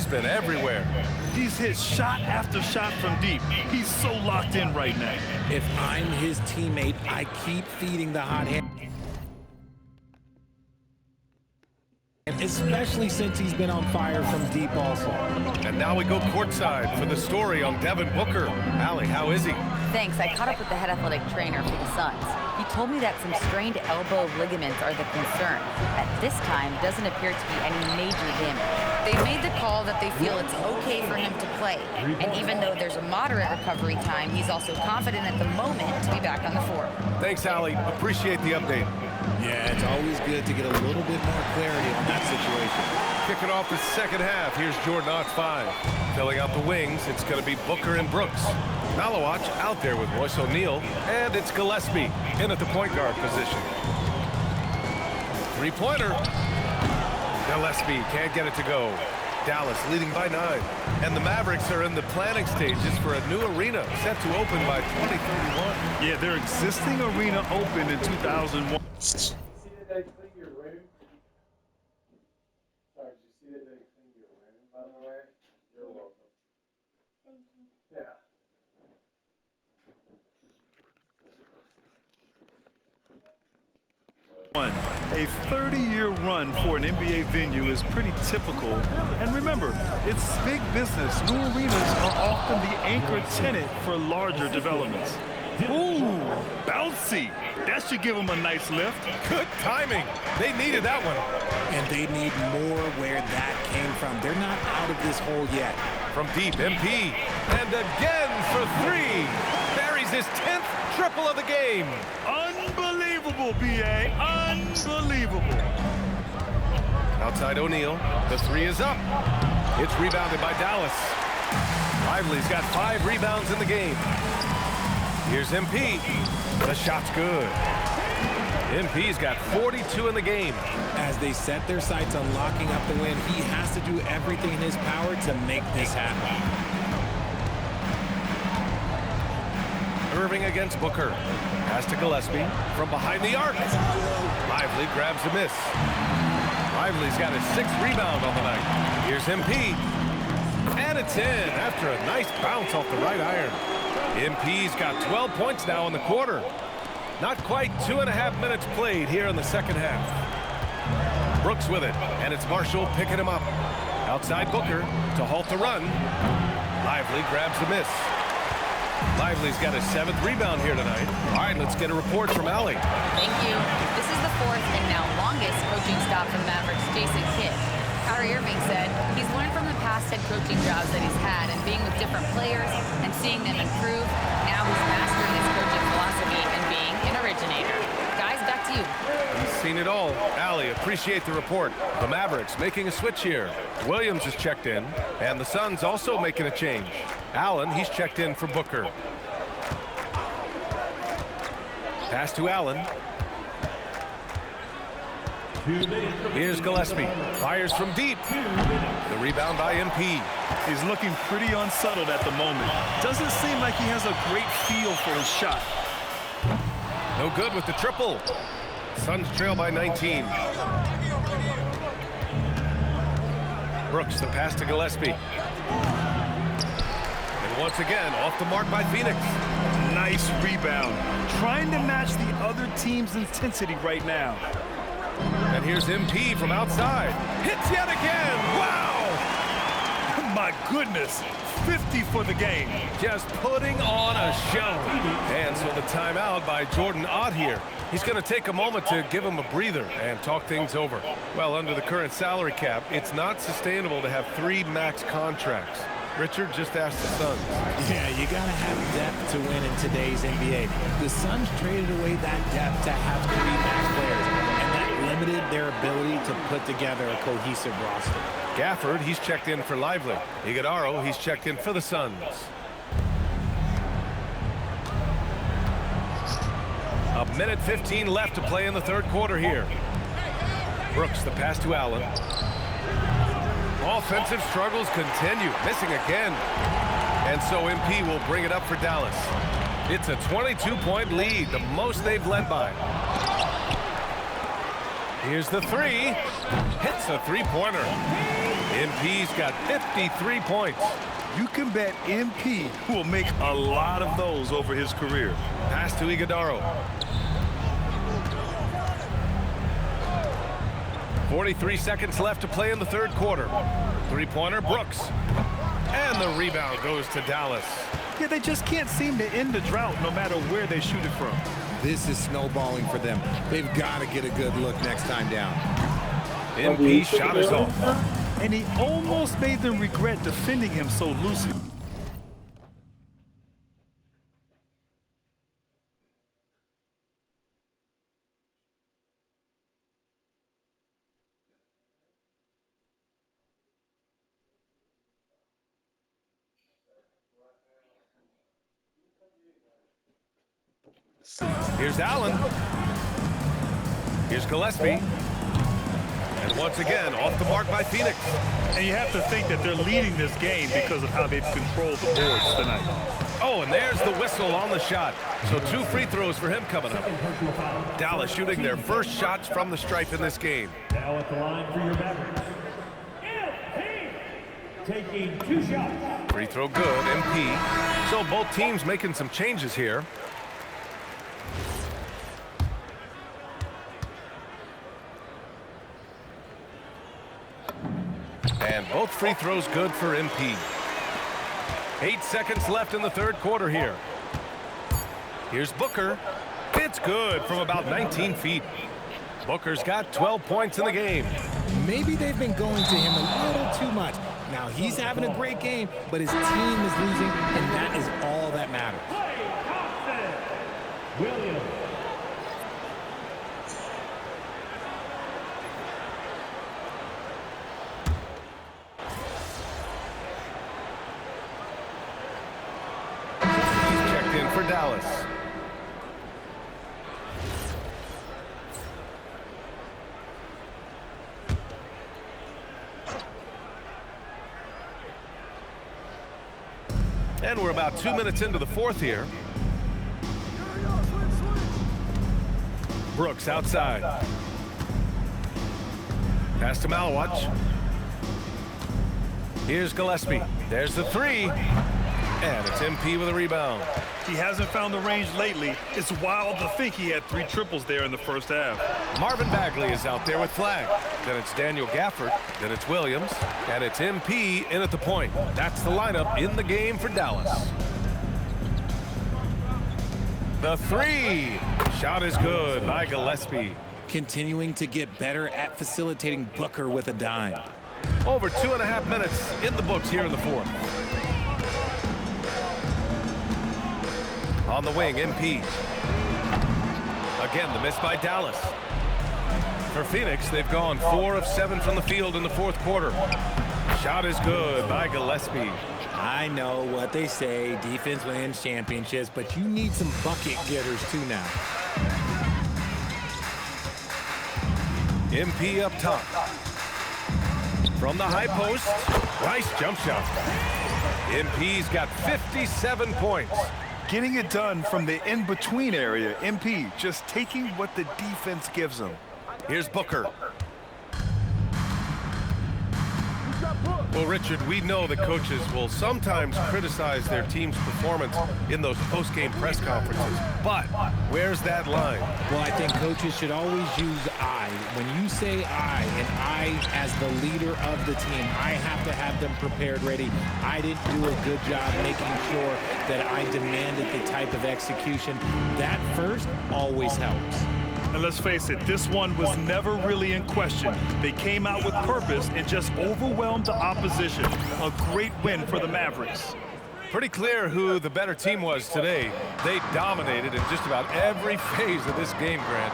He's been everywhere. He's hit shot after shot from deep. He's so locked in right now. If I'm his teammate, I keep feeding the hot hand. Especially since he's been on fire from deep also. And now we go courtside for the story on Devin Booker. Allie, how is he? Thanks. I caught up with the head athletic trainer for the Suns. He told me that some strained elbow ligaments are the concern. At this time, doesn't appear to be any major damage. They made the call that they feel it's okay for him to play. And even though there's a moderate recovery time, he's also confident at the moment to be back on the floor. Thanks, Allie. Appreciate the update. Yeah, it's always good to get a little bit more clarity on that situation. Kicking off the second half, here's Jordan Ott 5. Filling out the wings, it's going to be Booker and Brooks. Malawach out there with Royce O'Neal, and it's Gillespie in at the point guard position. Three-pointer. Gillespie can't get it to go. Dallas leading by 9. And the Mavericks are in the planning stages for a new arena set to open by 2031. Yeah, their existing arena opened in 2001. A 30-year run for an NBA venue is pretty typical. And remember, it's big business. New arenas are often the anchor tenant for larger developments. Ooh, bouncy. That should give them a nice lift. Good timing. They needed that one. And they need more where that came from. They're not out of this hole yet. From deep, MP. And again for 3. Buries his 10th triple of the game. Unbelievable, B.A. Unbelievable. Outside O'Neal. The 3 is up. It's rebounded by Dallas. Lively's got 5 rebounds in the game. Here's MP. The shot's good. MP's got 42 in the game. As they set their sights on locking up the win, he has to do everything in his power to make this happen. Irving against Booker. Pass to Gillespie from behind the arc. Lively grabs a miss. Lively's got his 6th rebound on the night. Here's MP. And it's in after a nice bounce off the right iron. MP's got 12 points now in the quarter. Not quite 2.5 minutes played here in the second half. Brooks with it, and it's Marshall picking him up. Outside Booker to halt the run. Lively grabs the miss. Lively's got his 7th rebound here tonight. All right, let's get a report from Allie. Thank you. This is the 4th and now longest coaching stop for the Mavericks' Jason Kidd. Kyrie Irving said he's learned from the past head coaching jobs that he's had and being with different players and seeing them improve. Now he's mastering his coaching philosophy and being an originator. Guys, back to you. He's seen it all. Allie, appreciate the report. The Mavericks making a switch here. Williams is checked in, and the Suns also making a change. Allen, he's checked in for Booker. Pass to Allen. Here's Gillespie. Fires from deep. The rebound by MP. He's looking pretty unsettled at the moment. Doesn't seem like he has a great feel for his shot. No good with the triple. Suns trail by 19. Brooks, the pass to Gillespie. And once again, off the mark by Phoenix. Nice rebound. Trying to match the other team's intensity right now. And here's MP from outside. Hits yet again. Wow! My goodness. 50 for the game. Just putting on a show. And so the timeout by Jordan Ott here. He's going to take a moment to give him a breather and talk things over. Well, under the current salary cap, it's not sustainable to have 3 max contracts. Richard just asked the Suns. Yeah, you got to have depth to win in today's NBA. The Suns traded away that depth to have 3 max players, and that limited their ability to put together a cohesive roster. Gafford, he's checked in for Lively. Iguodaro, he's checked in for the Suns. A minute 15 left to play in the third quarter here. Brooks, the pass to Allen. Offensive struggles continue, missing again. And so MP will bring it up for Dallas. It's a 22-point lead, the most they've led by. Here's the 3. Hits a 3-pointer. MP's got 53 points. You can bet MP will make a lot of those over his career. Pass to Iguodaro. 43 seconds left to play in the third quarter. Three-pointer, Brooks. And the rebound goes to Dallas. Yeah, they just can't seem to end the drought no matter where they shoot it from. This is snowballing for them. They've got to get a good look next time down. MP's shot is off. And he almost made them regret defending him so loosely. Here's Allen. Here's Gillespie. And once again, off the mark by Phoenix. And you have to think that they're leading this game because of how they've controlled the boards tonight. Oh, and there's the whistle on the shot. So 2 free throws for him coming up. Dallas shooting their first shots from the stripe in this game. Now at the line for your Mavericks. MP taking 2 shots. Free throw good, MP. So both teams making some changes here. And both free throws good for MP. 8 seconds left in the third quarter here. Here's Booker. It's good from about 19 feet. Booker's got 12 points in the game. Maybe they've been going to him a little too much. Now he's having a great game, but his team is losing, and that is all that matters. Williams. For Dallas. And we're about 2 minutes into the fourth here. Brooks outside. Pass to Malawach. Here's Gillespie. There's the three. And it's MP with a rebound. He hasn't found the range lately. It's wild to think he had 3 triples there in the first half. Marvin Bagley is out there with flag. Then it's Daniel Gafford. Then it's Williams. And it's MP in at the point. That's the lineup in the game for Dallas. The three. Shot is good by Gillespie. Continuing to get better at facilitating Booker with a dime. Over 2.5 minutes in the books here in the fourth. On the wing, MP. Again, the miss by Dallas. For Phoenix, they've gone 4 of 7 from the field in the fourth quarter. Shot is good by Gillespie. I know what they say, defense wins championships, but you need some bucket getters too now. MP up top. From the high post, nice jump shot. MP's got 57 points. Getting it done from the in-between area. MP just taking what the defense gives him. Here's Booker. Well, Richard, we know that coaches will sometimes criticize their team's performance in those post-game press conferences. But where's that line? Well, I think coaches should always use I. When you say I, and I as the leader of the team, I have to have them prepared ready. I didn't do a good job making sure that I demanded the type of execution. That first always helps. And let's face it, this one was never really in question. They came out with purpose and just overwhelmed the opposition. A great win for the Mavericks. Pretty clear who the better team was today. They dominated in just about every phase of this game, Grant.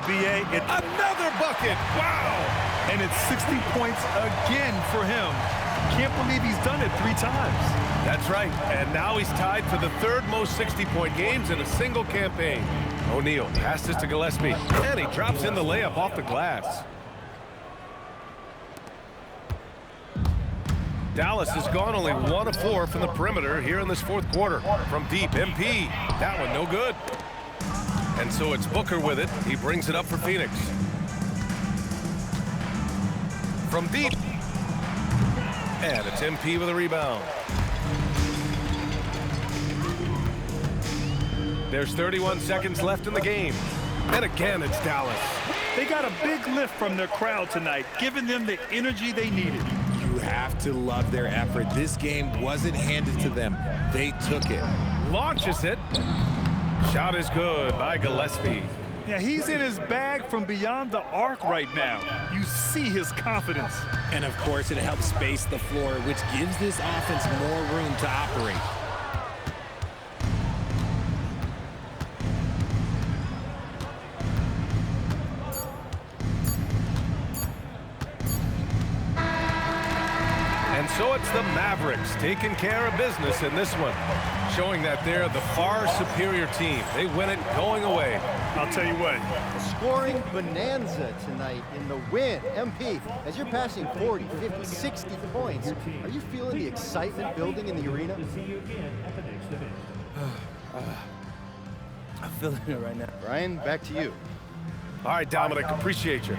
BA, another bucket! Wow! And it's 60 points again for him. Can't believe he's done it 3 times. That's right, and now he's tied for the 3rd most 60-point games in a single campaign. O'Neal passes to Gillespie, and he drops in the layup off the glass. Dallas has gone only 1 of 4 from the perimeter here in this fourth quarter. From deep, MP. That one no good. And so it's Booker with it. He brings it up for Phoenix. From deep. And it's MP with a rebound. There's 31 seconds left in the game. And again, it's Dallas. They got a big lift from their crowd tonight, giving them the energy they needed. You have to love their effort. This game wasn't handed to them. They took it. Launches it. Shot is good by Gillespie. Yeah, he's in his bag from beyond the arc right now. You see his confidence. And of course, it helps space the floor, which gives this offense more room to operate. And so it's the Mavericks taking care of business in this one, showing that they're the far superior team. They win it going away. I'll tell you what. A scoring bonanza tonight in the win. MP, as you're passing 40, 50, 60 points, are you feeling the excitement building in the arena? I'm feeling it right now. Brian, back to you. All right, Dominic, appreciate you.